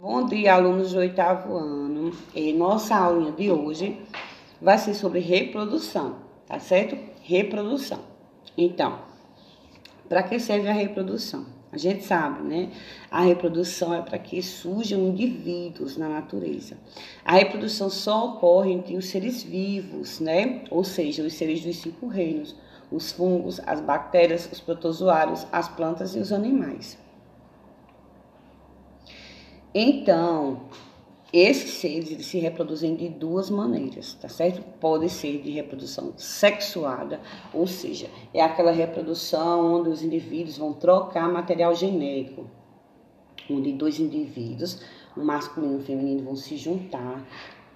Bom dia, alunos do 8º ano. Nossa aulinha de hoje vai ser sobre reprodução, tá certo? Reprodução. Então, para que serve a reprodução? A gente sabe, né? A reprodução é para que surjam indivíduos na natureza. A reprodução só ocorre entre os seres vivos, né? Ou seja, os seres dos 5 reinos: os fungos, as bactérias, os protozoários, as plantas e os animais. Então, esses seres eles se reproduzem de 2 maneiras, tá certo? Pode ser de reprodução sexuada, ou seja, é aquela reprodução onde os indivíduos vão trocar material genético, onde 2 indivíduos, um masculino e um feminino, vão se juntar,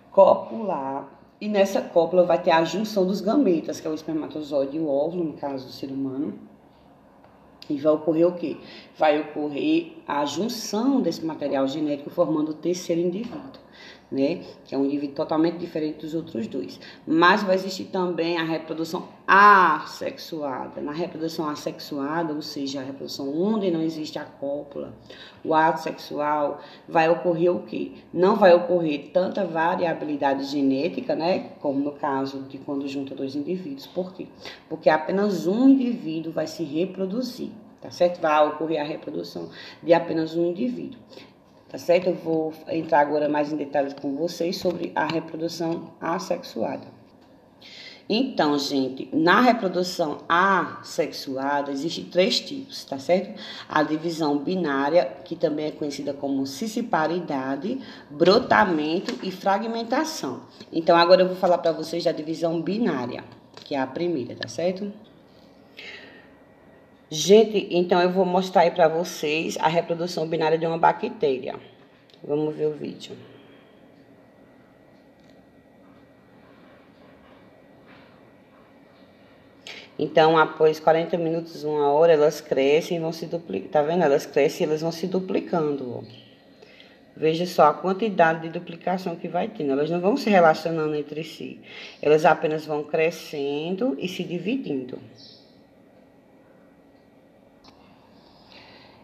copular, e nessa cópula vai ter a junção dos gametas, que é o espermatozoide e o óvulo, no caso do ser humano. E vai ocorrer o quê? Vai ocorrer a junção desse material genético formando o terceiro indivíduo, né? Que é um indivíduo totalmente diferente dos outros 2. Mas vai existir também a reprodução assexuada. Na reprodução assexuada, ou seja, a reprodução onde não existe a cópula, o ato sexual, vai ocorrer o quê? Não vai ocorrer tanta variabilidade genética, né? Como no caso de quando junta 2 indivíduos. Por quê? Porque apenas um indivíduo vai se reproduzir, tá certo? Vai ocorrer a reprodução de apenas um indivíduo, tá certo? Eu vou entrar agora mais em detalhes com vocês sobre a reprodução assexuada. Então, gente, na reprodução assexuada existem 3 tipos, tá certo? A divisão binária, que também é conhecida como cisparidade, brotamento e fragmentação. Então, agora eu vou falar para vocês da divisão binária, que é a primeira, tá certo? Gente, então eu vou mostrar aí para vocês a reprodução binária de uma bactéria. Vamos ver o vídeo. Então, após 40 minutos, 1 hora, elas crescem e vão se duplicar. Tá vendo? Elas crescem e elas vão se duplicando. Veja só a quantidade de duplicação que vai tendo. Elas não vão se relacionando entre si. Elas apenas vão crescendo e se dividindo.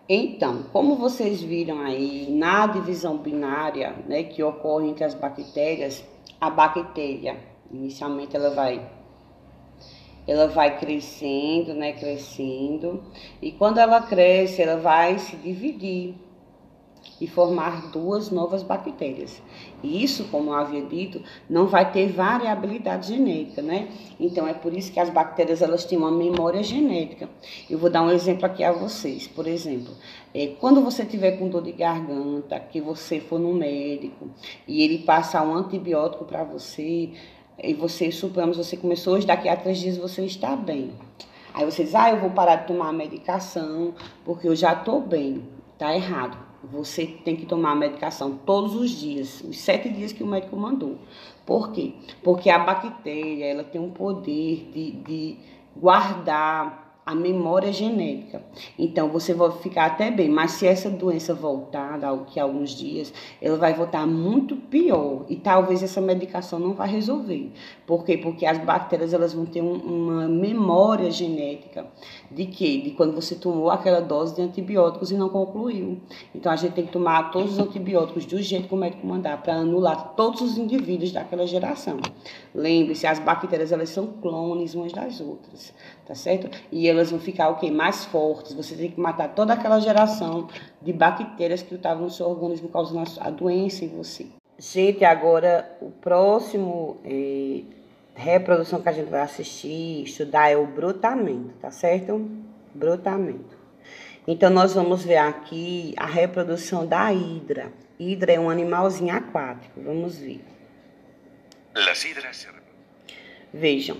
Então, como vocês viram aí, na divisão binária, né, que ocorre entre as bactérias, a bactéria, inicialmente ela vai crescendo, né, crescendo, e quando ela cresce, ela vai se dividir e formar 2 novas bactérias. E isso, como eu havia dito, não vai ter variabilidade genética, né? Então, é por isso que as bactérias, elas têm uma memória genética. Eu vou dar um exemplo aqui a vocês. Por exemplo, quando você tiver com dor de garganta, que você for no médico e ele passar um antibiótico para você, e você, suponhamos, você começou hoje, daqui a 3 dias você está bem. Aí você diz, eu vou parar de tomar a medicação porque eu já estou bem. Tá errado. Você tem que tomar a medicação todos os dias, os 7 dias que o médico mandou. Por quê? Porque a bactéria, ela tem um poder de guardar a memória genética. Então, você vai ficar até bem, mas se essa doença voltar daqui a alguns dias, ela vai voltar muito pior e talvez essa medicação não vai resolver. Por quê? Porque as bactérias, elas vão ter uma memória genética de quê? De quando você tomou aquela dose de antibióticos e não concluiu. Então, a gente tem que tomar todos os antibióticos do jeito que o médico mandar, para anular todos os indivíduos daquela geração. Lembre-se, as bactérias, elas são clones umas das outras, tá certo? E elas vão ficar o quê? Mais fortes. Você tem que matar toda aquela geração de bactérias que estavam no seu organismo causando a doença em você. Gente, agora o próximo reprodução que a gente vai assistir, estudar é o brotamento, tá certo? Brotamento. Então, nós vamos ver aqui a reprodução da hidra. Hidra é um animalzinho aquático. Vamos ver. Vejam.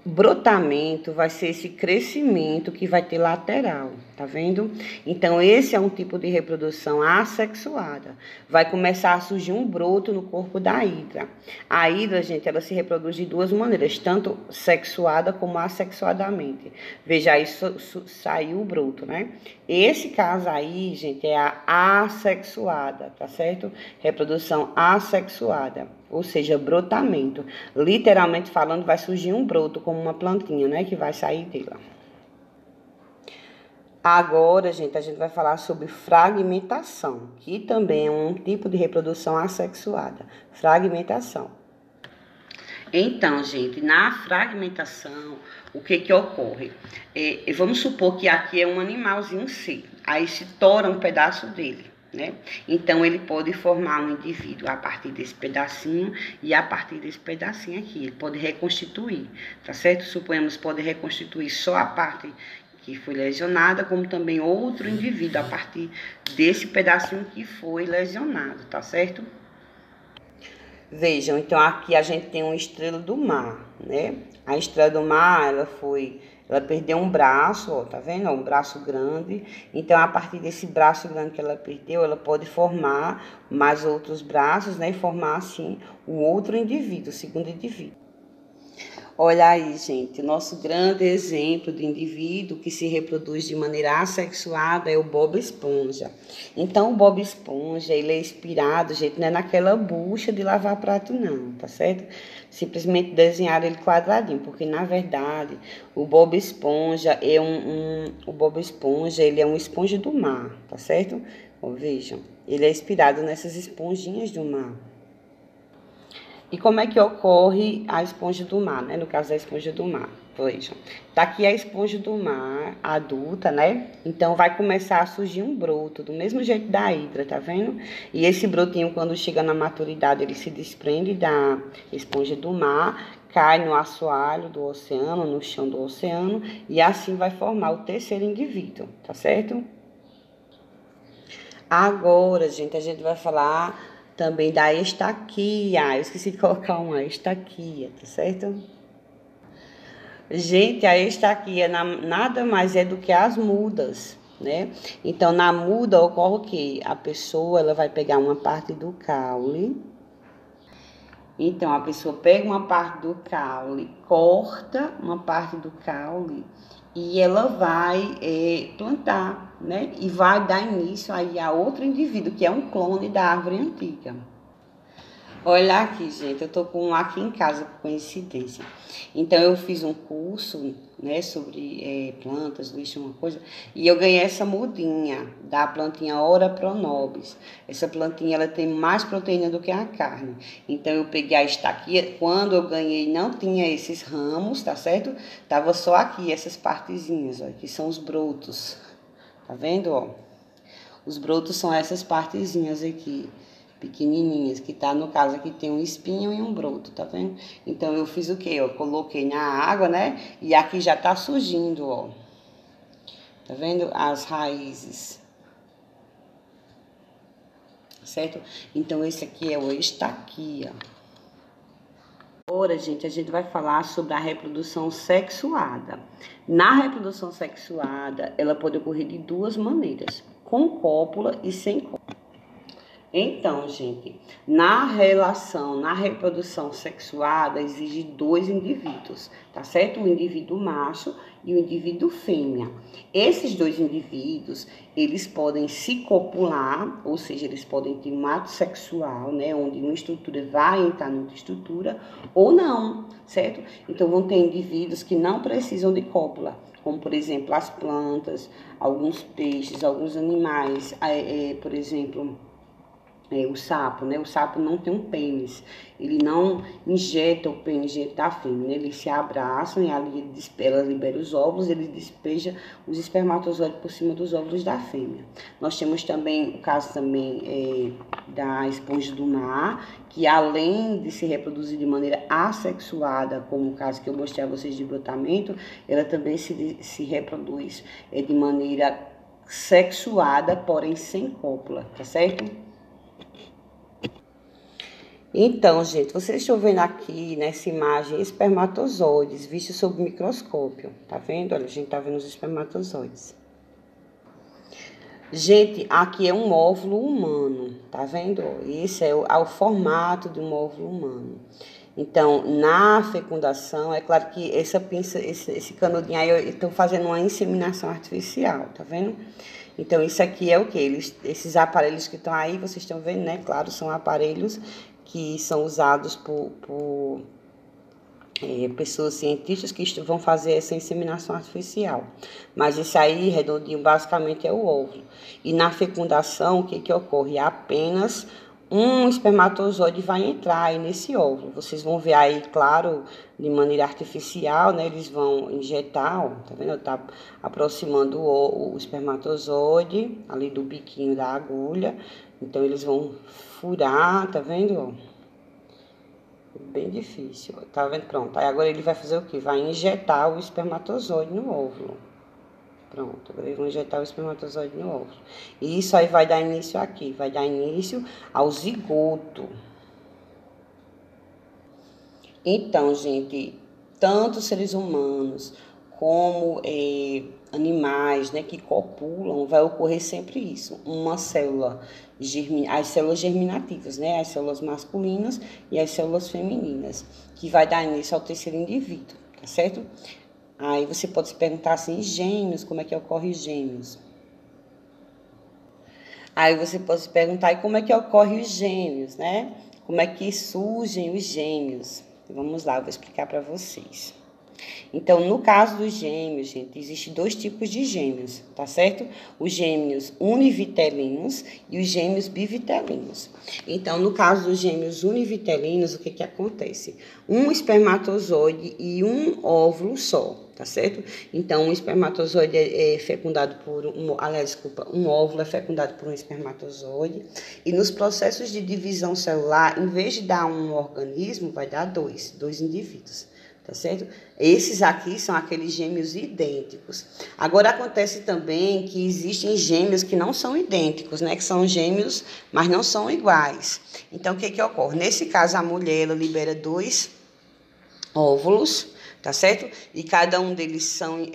Brotamento vai ser esse crescimento que vai ter lateral, tá vendo? Então, esse é um tipo de reprodução assexuada. Vai começar a surgir um broto no corpo da hidra. A hidra, gente, ela se reproduz de 2 maneiras, tanto sexuada como assexuadamente. Veja, aí saiu o broto, né? Esse caso aí, gente, é a assexuada, tá certo? Reprodução assexuada, ou seja, brotamento. Literalmente falando, vai surgir um broto, como uma plantinha, né, que vai sair dela. Agora, gente, a gente vai falar sobre fragmentação, que também é um tipo de reprodução assexuada. Fragmentação. Então, gente, na fragmentação, o que que ocorre? Vamos supor que aqui é um animalzinho C, aí se tora um pedaço dele, né? Então, ele pode formar um indivíduo a partir desse pedacinho e a partir desse pedacinho aqui. Ele pode reconstituir, tá certo? Suponhamos, pode reconstituir só a parte que foi lesionada, como também outro indivíduo a partir desse pedacinho que foi lesionado, tá certo? Vejam, então aqui a gente tem uma estrela do mar, né? A estrela do mar, ela perdeu um braço, ó, tá vendo? Um braço grande. Então, a partir desse braço grande que ela perdeu, ela pode formar mais outros braços, né? E formar, assim, um outro indivíduo, o segundo indivíduo. Olha aí, gente, o nosso grande exemplo de indivíduo que se reproduz de maneira assexuada é o Bob Esponja. Então, o Bob Esponja, ele é inspirado, gente, não é naquela bucha de lavar prato, não, tá certo? Simplesmente desenharam ele quadradinho, porque, na verdade, o Bob Esponja é o Bob Esponja, ele é uma esponja do mar, tá certo? Ó, vejam, ele é inspirado nessas esponjinhas do mar. E como é que ocorre a esponja do mar, né? No caso da esponja do mar, vejam. Tá aqui a esponja do mar adulta, né? Então, vai começar a surgir um broto, do mesmo jeito da hidra, tá vendo? E esse brotinho, quando chega na maturidade, ele se desprende da esponja do mar, cai no assoalho do oceano, no chão do oceano, e assim vai formar o terceiro indivíduo, tá certo? Agora, gente, a gente vai falar também da estaquia. Eu esqueci de colocar uma estaquia, tá certo? Gente, a estaquia nada mais é do que as mudas, né? Então, na muda ocorre o quê? A pessoa, ela vai pegar uma parte do caule. Então, a pessoa pega uma parte do caule, corta uma parte do caule e ela vai plantar, né? E vai dar início aí a outro indivíduo, que é um clone da árvore antiga. Olha aqui, gente, eu tô com um aqui em casa, por coincidência. Então, eu fiz um curso, né, sobre plantas, lixo, uma coisa, e eu ganhei essa mudinha da plantinha Ora Pronobis. Essa plantinha, ela tem mais proteína do que a carne. Então, eu peguei a estaquia, quando eu ganhei, não tinha esses ramos, tá certo? Tava só aqui, essas partezinhas, ó, que são os brotos. Tá vendo, ó? Os brotos são essas partezinhas aqui, pequenininhas, que tá, no caso aqui tem um espinho e um broto, tá vendo? Então, eu fiz o quê? Eu coloquei na água, né? E aqui já tá surgindo, ó. Tá vendo? As raízes. Certo? Então, esse aqui é o estaquia. Agora, gente, a gente vai falar sobre a reprodução sexuada. Na reprodução sexuada, ela pode ocorrer de duas maneiras, com cópula e sem cópula. Então, gente, na reprodução sexuada, exige dois indivíduos, tá certo? O indivíduo macho e o indivíduo fêmea. Esses dois indivíduos, eles podem se copular, ou seja, eles podem ter um ato sexual, né? Onde uma estrutura vai entrar noutra estrutura, ou não, certo? Então, vão ter indivíduos que não precisam de cópula, como, por exemplo, as plantas, alguns peixes, alguns animais, por exemplo, o sapo, né? O sapo não tem um pênis, ele não injeta o pênis da fêmea, né? Eles se abraçam e ali ela libera os óvulos, ele despeja os espermatozoides por cima dos óvulos da fêmea. Nós temos também o caso também da esponja do mar, que além de se reproduzir de maneira assexuada, como o caso que eu mostrei a vocês de brotamento, ela também se reproduz de maneira sexuada, porém sem cópula, tá certo? Então, gente, vocês estão vendo aqui nessa imagem espermatozoides vistos sob microscópio, tá vendo? Olha, a gente tá vendo os espermatozoides. Gente, aqui é um óvulo humano, tá vendo? Esse é o formato de um óvulo humano. Então, na fecundação, é claro que esse canudinho aí, eu estou fazendo uma inseminação artificial, tá vendo? Então, isso aqui é o quê? Esses aparelhos que estão aí, vocês estão vendo, né? Claro, são aparelhos que são usados por pessoas cientistas que vão fazer essa inseminação artificial. Mas isso aí, redondinho, basicamente é o óvulo. E na fecundação, o que ocorre? Apenas um espermatozoide vai entrar aí nesse óvulo. Vocês vão ver aí, claro, de maneira artificial, né? Eles vão injetar, ó, tá vendo? Tá aproximando o espermatozoide ali do biquinho da agulha. Então, eles vão furar, tá vendo? Bem difícil, tá vendo? Pronto, aí agora ele vai fazer o quê? Vai injetar o espermatozoide no óvulo. Pronto, agora eles vão injetar o espermatozoide no óvulo. E isso aí vai dar início aqui, vai dar início ao zigoto. Então, gente, tanto seres humanos como animais, né, que copulam, vai ocorrer sempre isso. Uma célula, as células germinativas, né, as células masculinas e as células femininas, que vai dar início ao terceiro indivíduo, tá certo? Aí você pode se perguntar assim, gêmeos, como é que ocorre gêmeos? Aí você pode se perguntar, e como é que ocorre os gêmeos, né? Como é que surgem os gêmeos? Vamos lá, eu vou explicar para vocês. Então, no caso dos gêmeos, gente, existem dois tipos de gêmeos, tá certo? Os gêmeos univitelinos e os gêmeos bivitelinos. Então, no caso dos gêmeos univitelinos, o que acontece? Um espermatozoide e um óvulo só, tá certo? Então, um espermatozoide é fecundado por um óvulo é fecundado por um espermatozoide. E nos processos de divisão celular, em vez de dar um organismo, vai dar dois indivíduos. Tá certo? Esses aqui são aqueles gêmeos idênticos. Agora, acontece também que existem gêmeos que não são idênticos, né? Que são gêmeos, mas não são iguais. Então, o que ocorre? Nesse caso, a mulher, ela libera 2 óvulos, tá certo? E cada um deles são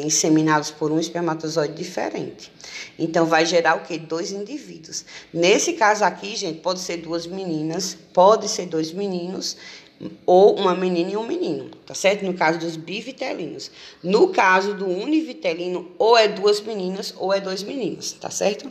inseminados por um espermatozoide diferente. Então, vai gerar o quê? 2 indivíduos. Nesse caso aqui, gente, pode ser 2 meninas, pode ser 2 meninos, ou uma menina e um menino, tá certo? No caso dos bivitelinos. No caso do univitelino, ou é 2 meninas ou é 2 meninos, tá certo?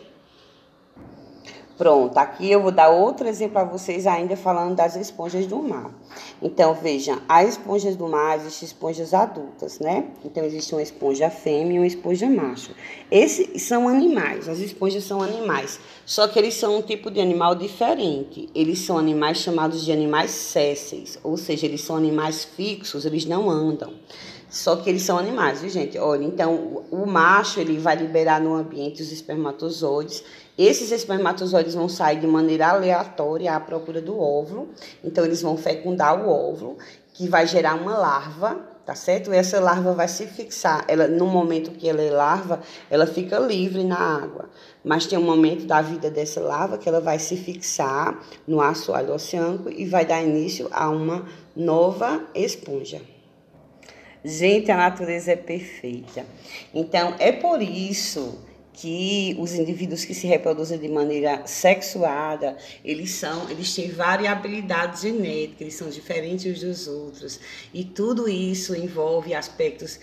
Pronto, aqui eu vou dar outro exemplo para vocês ainda falando das esponjas do mar. Então, vejam, as esponjas do mar existem esponjas adultas, né? Então, existe uma esponja fêmea e uma esponja macho. Esses são animais, as esponjas são animais, só que eles são um tipo de animal diferente. Eles são animais chamados de animais sésseis, ou seja, eles são animais fixos, eles não andam. Só que eles são animais, viu, gente? Olha, então, o macho, ele vai liberar no ambiente os espermatozoides. Esses espermatozoides vão sair de maneira aleatória à procura do óvulo. Então, eles vão fecundar o óvulo, que vai gerar uma larva, tá certo? E essa larva vai se fixar. No momento que ela é larva, ela fica livre na água. Mas tem um momento da vida dessa larva que ela vai se fixar no assoalho oceânico e vai dar início a uma nova esponja. Gente, a natureza é perfeita. Então, é por isso que os indivíduos que se reproduzem de maneira sexuada, eles têm variabilidade genética, eles são diferentes uns dos outros. E tudo isso envolve aspectos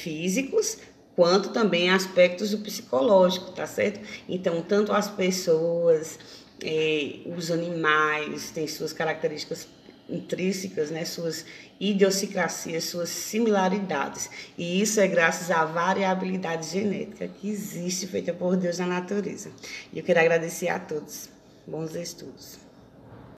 físicos, quanto também aspectos do psicológico, tá certo? Então, tanto as pessoas, os animais têm suas características intrínsecas, né, suas idiosincrasias, suas similaridades. E isso é graças à variabilidade genética que existe, feita por Deus na natureza. E eu quero agradecer a todos. Bons estudos.